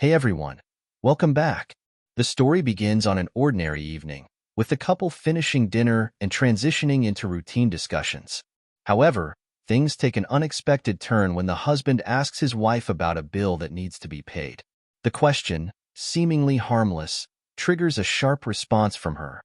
Hey everyone, welcome back. The story begins on an ordinary evening, with the couple finishing dinner and transitioning into routine discussions. However, things take an unexpected turn when the husband asks his wife about a bill that needs to be paid. The question, seemingly harmless, triggers a sharp response from her.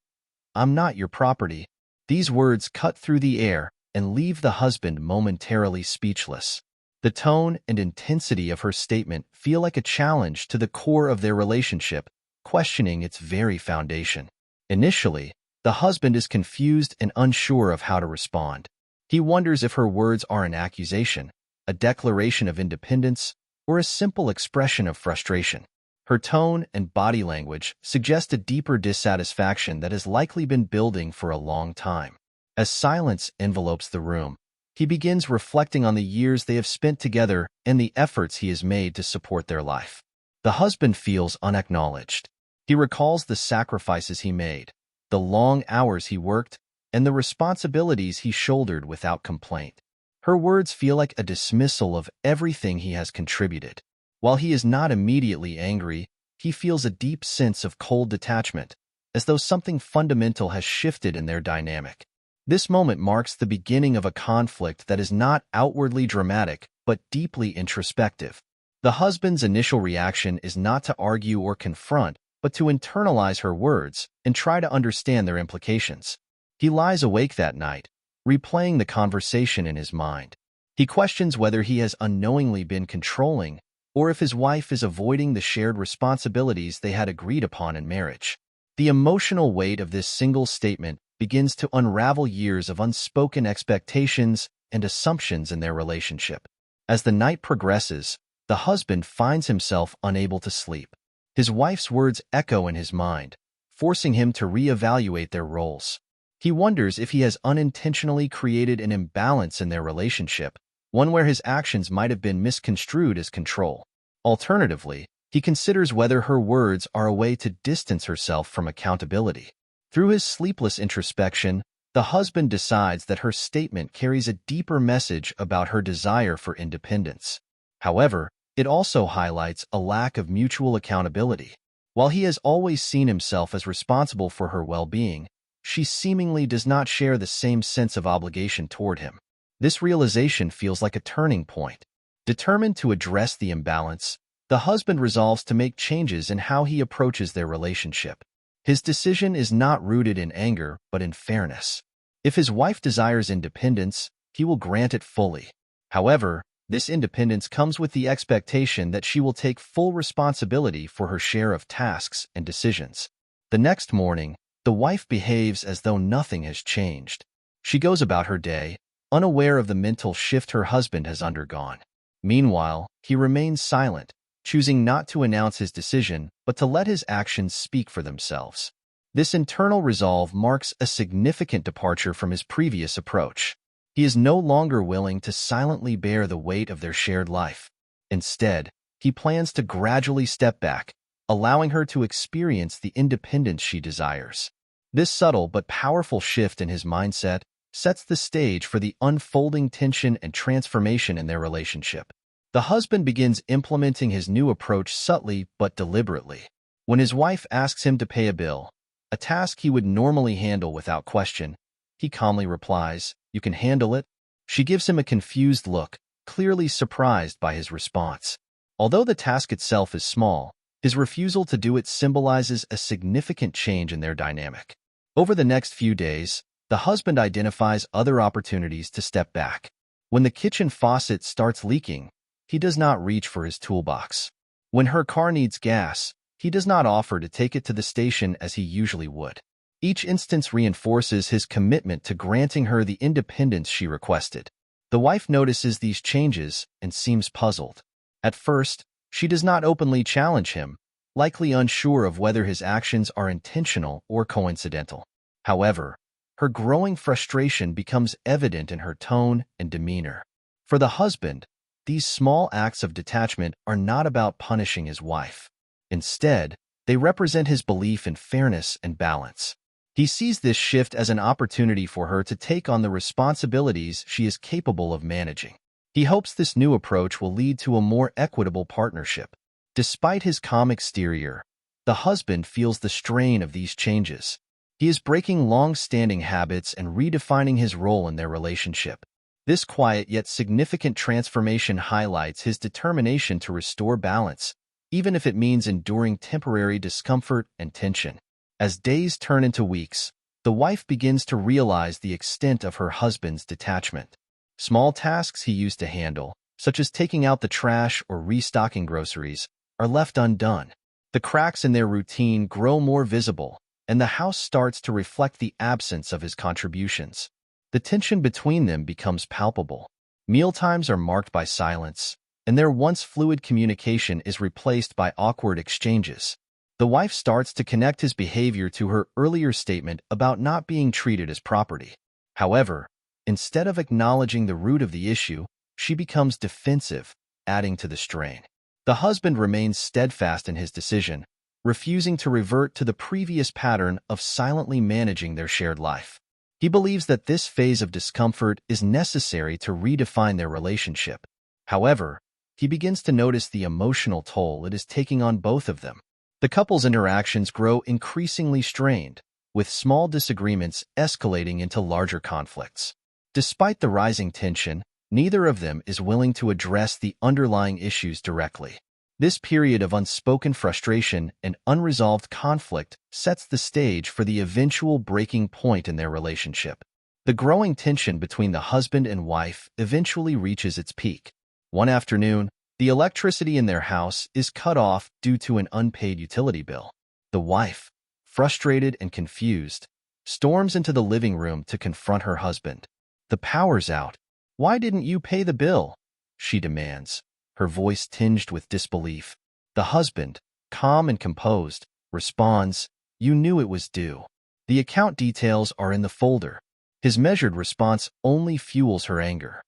"I'm not your property." These words cut through the air and leave the husband momentarily speechless. The tone and intensity of her statement feel like a challenge to the core of their relationship, questioning its very foundation. Initially, the husband is confused and unsure of how to respond. He wonders if her words are an accusation, a declaration of independence, or a simple expression of frustration. Her tone and body language suggest a deeper dissatisfaction that has likely been building for a long time. As silence envelopes the room, he begins reflecting on the years they have spent together and the efforts he has made to support their life. The husband feels unacknowledged. He recalls the sacrifices he made, the long hours he worked, and the responsibilities he shouldered without complaint. Her words feel like a dismissal of everything he has contributed. While he is not immediately angry, he feels a deep sense of cold detachment, as though something fundamental has shifted in their dynamic. This moment marks the beginning of a conflict that is not outwardly dramatic, but deeply introspective. The husband's initial reaction is not to argue or confront, but to internalize her words and try to understand their implications. He lies awake that night, replaying the conversation in his mind. He questions whether he has unknowingly been controlling, or if his wife is avoiding the shared responsibilities they had agreed upon in marriage. The emotional weight of this single statement begins to unravel years of unspoken expectations and assumptions in their relationship. As the night progresses, the husband finds himself unable to sleep. His wife's words echo in his mind, forcing him to reevaluate their roles. He wonders if he has unintentionally created an imbalance in their relationship, one where his actions might have been misconstrued as control. Alternatively, he considers whether her words are a way to distance herself from accountability. Through his sleepless introspection, the husband decides that her statement carries a deeper message about her desire for independence. However, it also highlights a lack of mutual accountability. While he has always seen himself as responsible for her well-being, she seemingly does not share the same sense of obligation toward him. This realization feels like a turning point. Determined to address the imbalance, the husband resolves to make changes in how he approaches their relationship. His decision is not rooted in anger, but in fairness. If his wife desires independence, he will grant it fully. However, this independence comes with the expectation that she will take full responsibility for her share of tasks and decisions. The next morning, the wife behaves as though nothing has changed. She goes about her day, unaware of the mental shift her husband has undergone. Meanwhile, he remains silent, choosing not to announce his decision, but to let his actions speak for themselves. This internal resolve marks a significant departure from his previous approach. He is no longer willing to silently bear the weight of their shared life. Instead, he plans to gradually step back, allowing her to experience the independence she desires. This subtle but powerful shift in his mindset sets the stage for the unfolding tension and transformation in their relationship. The husband begins implementing his new approach subtly but deliberately. When his wife asks him to pay a bill, a task he would normally handle without question, he calmly replies, "You can handle it." She gives him a confused look, clearly surprised by his response. Although the task itself is small, his refusal to do it symbolizes a significant change in their dynamic. Over the next few days, the husband identifies other opportunities to step back. When the kitchen faucet starts leaking, he does not reach for his toolbox. When her car needs gas, he does not offer to take it to the station as he usually would. Each instance reinforces his commitment to granting her the independence she requested. The wife notices these changes and seems puzzled. At first, she does not openly challenge him, likely unsure of whether his actions are intentional or coincidental. However, her growing frustration becomes evident in her tone and demeanor. For the husband, these small acts of detachment are not about punishing his wife. Instead, they represent his belief in fairness and balance. He sees this shift as an opportunity for her to take on the responsibilities she is capable of managing. He hopes this new approach will lead to a more equitable partnership. Despite his calm exterior, the husband feels the strain of these changes. He is breaking long-standing habits and redefining his role in their relationship. This quiet yet significant transformation highlights his determination to restore balance, even if it means enduring temporary discomfort and tension. As days turn into weeks, the wife begins to realize the extent of her husband's detachment. Small tasks he used to handle, such as taking out the trash or restocking groceries, are left undone. The cracks in their routine grow more visible, and the house starts to reflect the absence of his contributions. The tension between them becomes palpable. Mealtimes are marked by silence, and their once fluid communication is replaced by awkward exchanges. The wife starts to connect his behavior to her earlier statement about not being treated as property. However, instead of acknowledging the root of the issue, she becomes defensive, adding to the strain. The husband remains steadfast in his decision, refusing to revert to the previous pattern of silently managing their shared life. He believes that this phase of discomfort is necessary to redefine their relationship. However, he begins to notice the emotional toll it is taking on both of them. The couple's interactions grow increasingly strained, with small disagreements escalating into larger conflicts. Despite the rising tension, neither of them is willing to address the underlying issues directly. This period of unspoken frustration and unresolved conflict sets the stage for the eventual breaking point in their relationship. The growing tension between the husband and wife eventually reaches its peak. One afternoon, the electricity in their house is cut off due to an unpaid utility bill. The wife, frustrated and confused, storms into the living room to confront her husband. "The power's out. Why didn't you pay the bill?" she demands, her voice tinged with disbelief. The husband, calm and composed, responds, "You knew it was due. The account details are in the folder." His measured response only fuels her anger.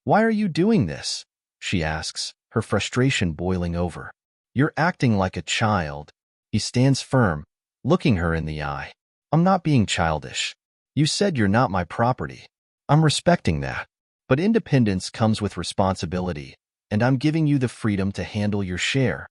"Why are you doing this?" she asks, her frustration boiling over. "You're acting like a child." He stands firm, looking her in the eye. "I'm not being childish. You said you're not my property. I'm respecting that. But independence comes with responsibility, and I'm giving you the freedom to handle your share."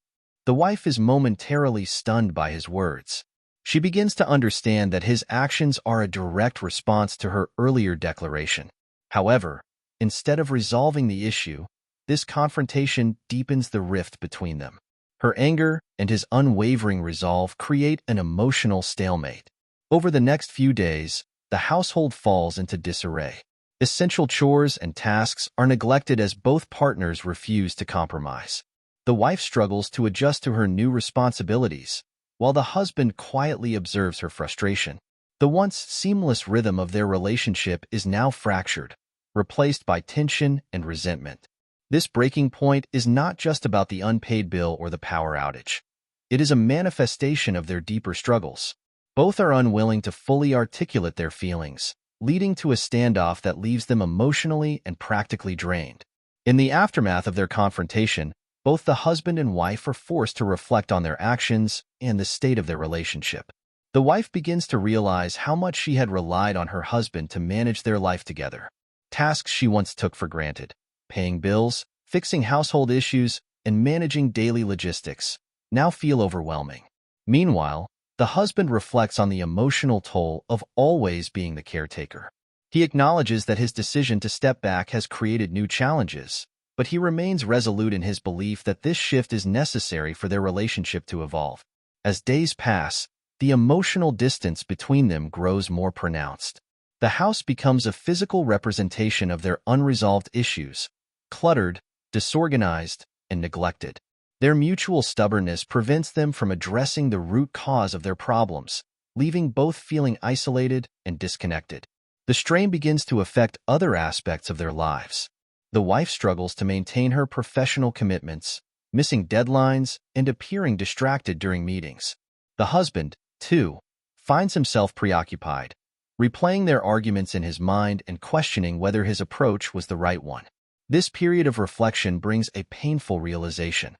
The wife is momentarily stunned by his words. She begins to understand that his actions are a direct response to her earlier declaration. However, instead of resolving the issue, this confrontation deepens the rift between them. Her anger and his unwavering resolve create an emotional stalemate. Over the next few days, the household falls into disarray. Essential chores and tasks are neglected as both partners refuse to compromise. The wife struggles to adjust to her new responsibilities, while the husband quietly observes her frustration. The once seamless rhythm of their relationship is now fractured, replaced by tension and resentment. This breaking point is not just about the unpaid bill or the power outage. It is a manifestation of their deeper struggles. Both are unwilling to fully articulate their feelings, leading to a standoff that leaves them emotionally and practically drained. In the aftermath of their confrontation, both the husband and wife are forced to reflect on their actions and the state of their relationship. The wife begins to realize how much she had relied on her husband to manage their life together. Tasks she once took for granted, paying bills, fixing household issues, and managing daily logistics, now feel overwhelming. Meanwhile, the husband reflects on the emotional toll of always being the caretaker. He acknowledges that his decision to step back has created new challenges, but he remains resolute in his belief that this shift is necessary for their relationship to evolve. As days pass, the emotional distance between them grows more pronounced. The house becomes a physical representation of their unresolved issues, cluttered, disorganized, and neglected. Their mutual stubbornness prevents them from addressing the root cause of their problems, leaving both feeling isolated and disconnected. The strain begins to affect other aspects of their lives. The wife struggles to maintain her professional commitments, missing deadlines and appearing distracted during meetings. The husband, too, finds himself preoccupied, replaying their arguments in his mind and questioning whether his approach was the right one. This period of reflection brings a painful realization.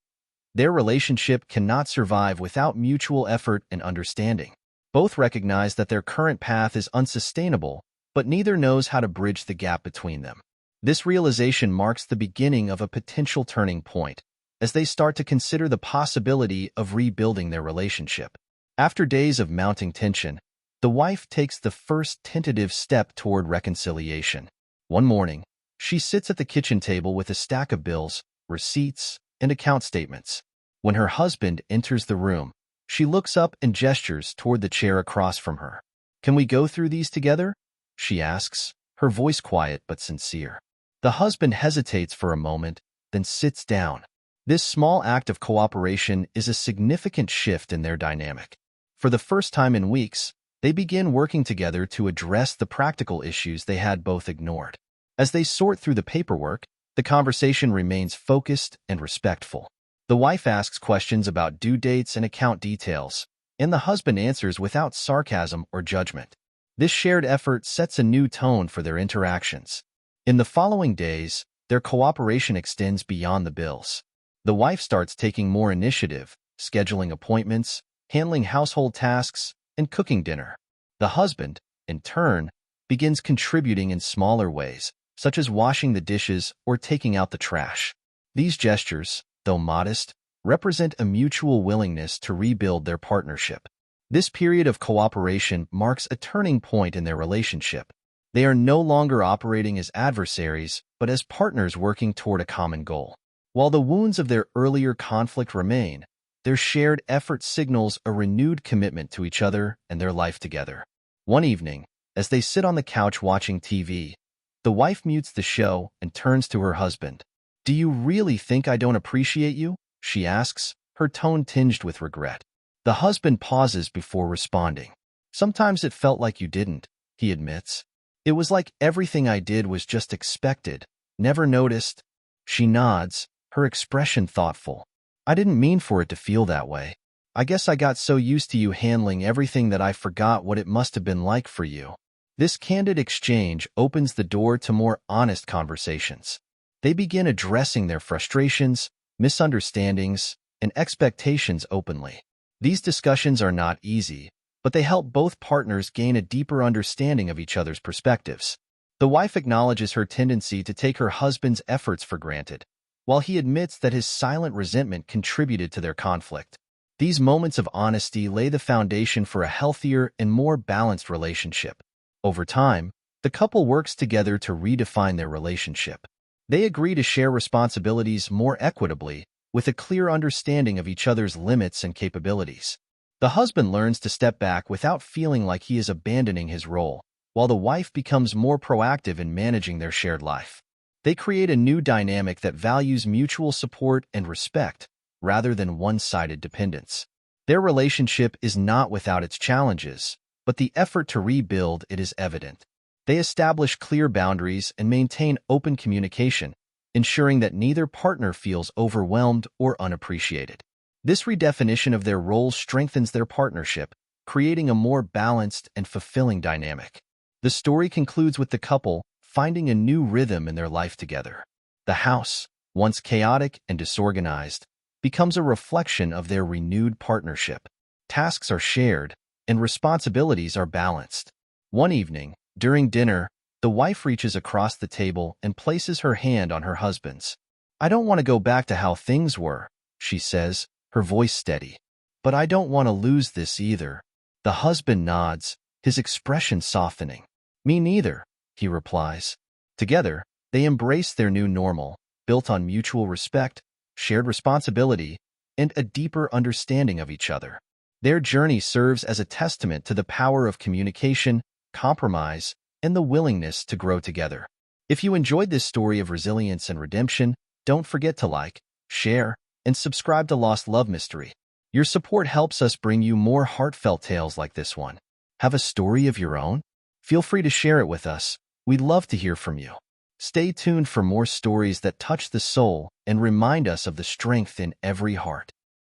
Their relationship cannot survive without mutual effort and understanding. Both recognize that their current path is unsustainable, but neither knows how to bridge the gap between them. This realization marks the beginning of a potential turning point, as they start to consider the possibility of rebuilding their relationship. After days of mounting tension, the wife takes the first tentative step toward reconciliation. One morning, she sits at the kitchen table with a stack of bills, receipts, and account statements. When her husband enters the room, she looks up and gestures toward the chair across from her. "Can we go through these together?" she asks, her voice quiet but sincere. The husband hesitates for a moment, then sits down. This small act of cooperation is a significant shift in their dynamic. For the first time in weeks, they begin working together to address the practical issues they had both ignored. As they sort through the paperwork, the conversation remains focused and respectful. The wife asks questions about due dates and account details, and the husband answers without sarcasm or judgment. This shared effort sets a new tone for their interactions. In the following days, their cooperation extends beyond the bills. The wife starts taking more initiative, scheduling appointments, handling household tasks, and cooking dinner. The husband, in turn, begins contributing in smaller ways, such as washing the dishes or taking out the trash. These gestures, though modest, represent a mutual willingness to rebuild their partnership. This period of cooperation marks a turning point in their relationship. They are no longer operating as adversaries, but as partners working toward a common goal. While the wounds of their earlier conflict remain, their shared effort signals a renewed commitment to each other and their life together. One evening, as they sit on the couch watching TV, the wife mutes the show and turns to her husband. "Do you really think I don't appreciate you?" she asks, her tone tinged with regret. The husband pauses before responding. "Sometimes it felt like you didn't," he admits. "It was like everything I did was just expected, never noticed." She nods, her expression thoughtful. "I didn't mean for it to feel that way. I guess I got so used to you handling everything that I forgot what it must have been like for you." This candid exchange opens the door to more honest conversations. They begin addressing their frustrations, misunderstandings, and expectations openly. These discussions are not easy, but they help both partners gain a deeper understanding of each other's perspectives. The wife acknowledges her tendency to take her husband's efforts for granted, while he admits that his silent resentment contributed to their conflict. These moments of honesty lay the foundation for a healthier and more balanced relationship. Over time, the couple works together to redefine their relationship. They agree to share responsibilities more equitably, with a clear understanding of each other's limits and capabilities. The husband learns to step back without feeling like he is abandoning his role, while the wife becomes more proactive in managing their shared life. They create a new dynamic that values mutual support and respect, rather than one-sided dependence. Their relationship is not without its challenges, but the effort to rebuild it is evident. They establish clear boundaries and maintain open communication, ensuring that neither partner feels overwhelmed or unappreciated. This redefinition of their roles strengthens their partnership, creating a more balanced and fulfilling dynamic. The story concludes with the couple finding a new rhythm in their life together. The house, once chaotic and disorganized, becomes a reflection of their renewed partnership. Tasks are shared, and responsibilities are balanced. One evening, during dinner, the wife reaches across the table and places her hand on her husband's. "I don't want to go back to how things were," she says, her voice steady. "But I don't want to lose this either." The husband nods, his expression softening. "Me neither," he replies. Together, they embrace their new normal, built on mutual respect, shared responsibility, and a deeper understanding of each other. Their journey serves as a testament to the power of communication, compromise, and the willingness to grow together. If you enjoyed this story of resilience and redemption, don't forget to like, share, and subscribe to Lost Love Mystery. Your support helps us bring you more heartfelt tales like this one. Have a story of your own? Feel free to share it with us. We'd love to hear from you. Stay tuned for more stories that touch the soul and remind us of the strength in every heart.